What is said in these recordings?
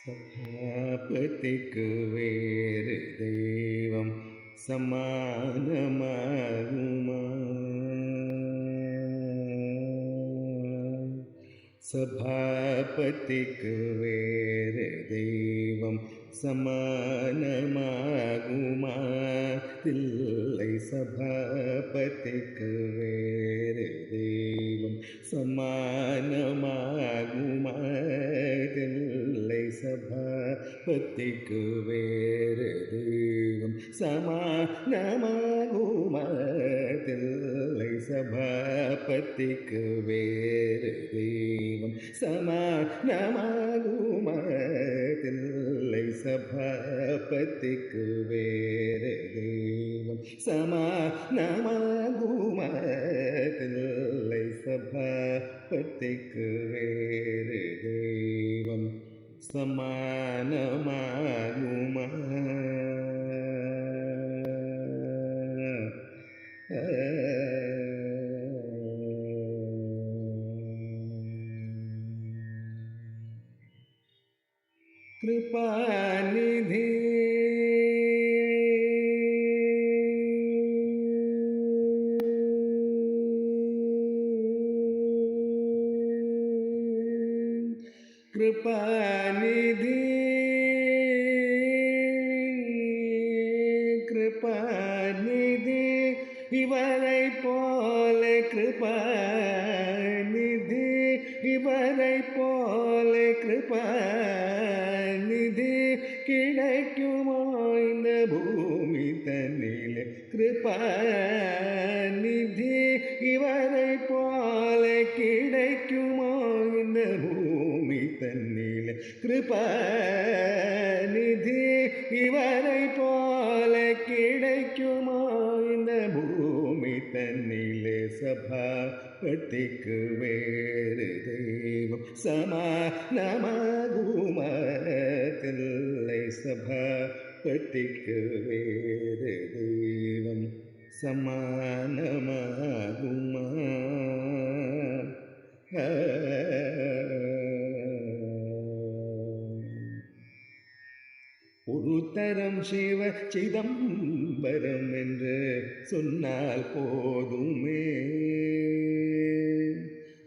சபாபதிக்கு வேறு தெய்வம் சமானமாகுமா? சபாபதிக்கு வேறு தெய்வம் சமானமாகுமா? தில்லை சபாபதிக்கு வேறு தெய்வம் சமானமாகுமா? தில்லை சபாபதிக்கு வேறு தெய்வம் சமானமாகுமா? தில்லை சபாபதிக்கு வேறு தெய்வம் சமானமாகுமா? தில்லை சபாபதிக்கு வேறு தெய்வம் சமானமாகுமா? தில்லை சபாபதிக்கு வேறு தெய்வம் சமானமாகுமா? कृपानिधि कृपानिधि कृपानिधि இவரை போல கிருபாநிதி இவரை போல கிருபாநிதி கிடைக்குமோ இந்த பூமி தன்னிலே? கிருபாநிதி இவரை போல கிடைக்குமோ இந்த பூமி தன்னிலே? கிருபாநிதி இவரை போல கிடைக்குமோ இந்த பூமி தன்னிலே? சபாபதிக்கு வேறு தெய்வம் சமானமாகுமா? தில்லை சபாபதிக்கு வேறு தெய்வம் சமானமாகுமா? ஒரு தரம் சிவ சிதம்பரம் என்று சொன்னால் போதுமே,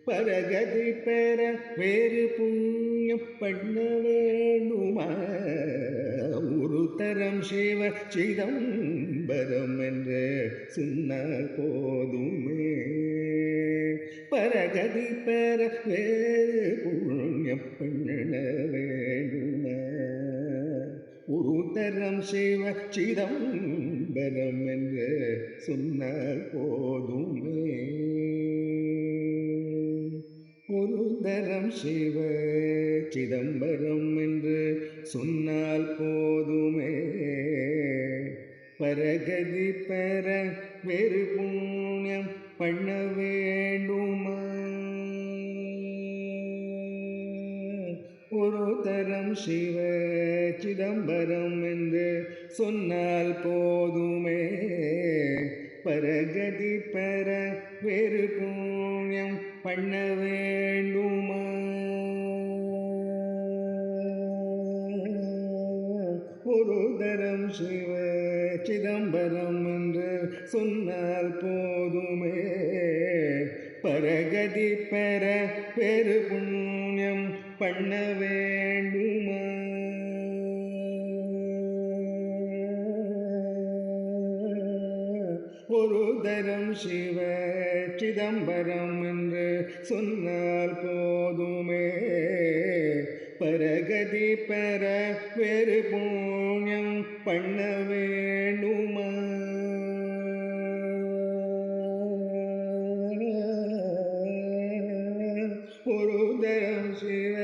பரகதி பெற வேறு புண்ணியம் பண்ண வேண்டுமா? ஒரு தரம் சிவ சிதம்பரம் என்று சொன்னால் போதுமே, பரகதி பெற வேறு புண்ணியம் பண்ண வேண்டுமா? ஒரு தரம் சிவ சிதம்பரம் என்று சொன்னால் போதுமே, ஒரு தரம் சிவ சிதம்பரம் என்று சொன்னால் போதுமே, பரகதி பெற வேறு புண்ணியம் பண்ண வேண்டுமா? ஒரு தரம் சிவ சிதம்பரம் என்று சொன்னால் போதுமே, பரகதி பெற வேறு புண்ணியம் பண்ண வேண்டுமா? ஒரு தரம் சிவ சிதம்பரம் என்று சொன்னால் போதுமே, பரகதி பெற வேறு புண்ணியம் பண்ண வேண்டுமா? ஒரு தரம் சிவ சிதம்பரம் என்று சொன்னால் போதுமே, பரகதி பெற வேறு புண்ணியம் பண்ண வேண்டுமா? ஒரு தரம் சிவ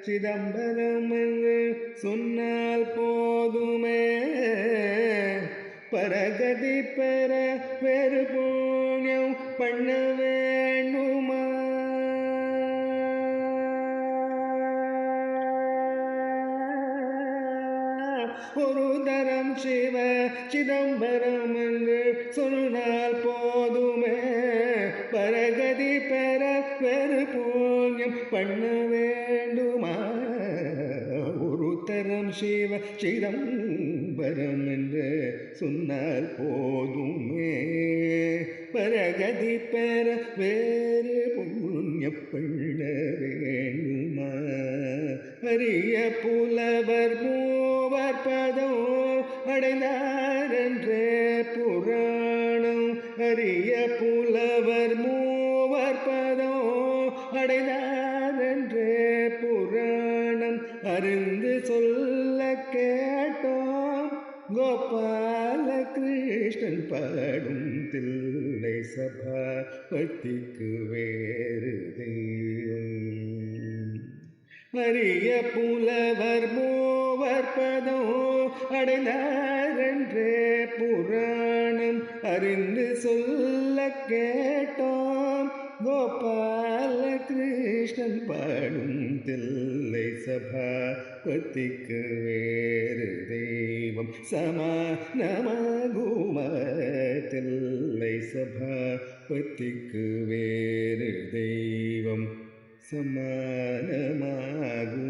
சிதம்பரம் என்று சொன்னால் போதுமே, பரகதி பெற வேறு புண்ணியம் பண்ண வேண்டுமா? ஒரு தரம் சிவ சிதம்பரம் என்று சொன்னால் போதுமே, பரகதி பெற வேறு புண்ணியம் பண்ண வேண்டுமா? ஒரு சிவ சிதம்பரம் என்று சொன்னால் போதுமே பரகதி பெற வேறு புண்ணியம் பண்ண வேண்டுமா அரிய புலவர் மூவர் பதம் அடைந்தாரென்றே புராணம் அரிய புலவர் மூவர் பதம் அடைந்தாரென்றே புராணம் அறிந்து சொல்ல கேட்டோம் கோபால கிருஷ்ணன் பாடும் தில்லை சபா பக்திக்கு வேறு தெய்வம் அரிய புலவர் மூவர் பதம் அடைந்தாரென்றே புராணம் அறிந்து சொல்ல கேட்டோம் கோபால கிருஷ்ணன் பாடும் தில்லை சபா பக்திக்கு வேறு தெய்வம் சமானமாகும தில்லை சபா பக்திக்கு வேறு தெய்வம் சமானமாகும்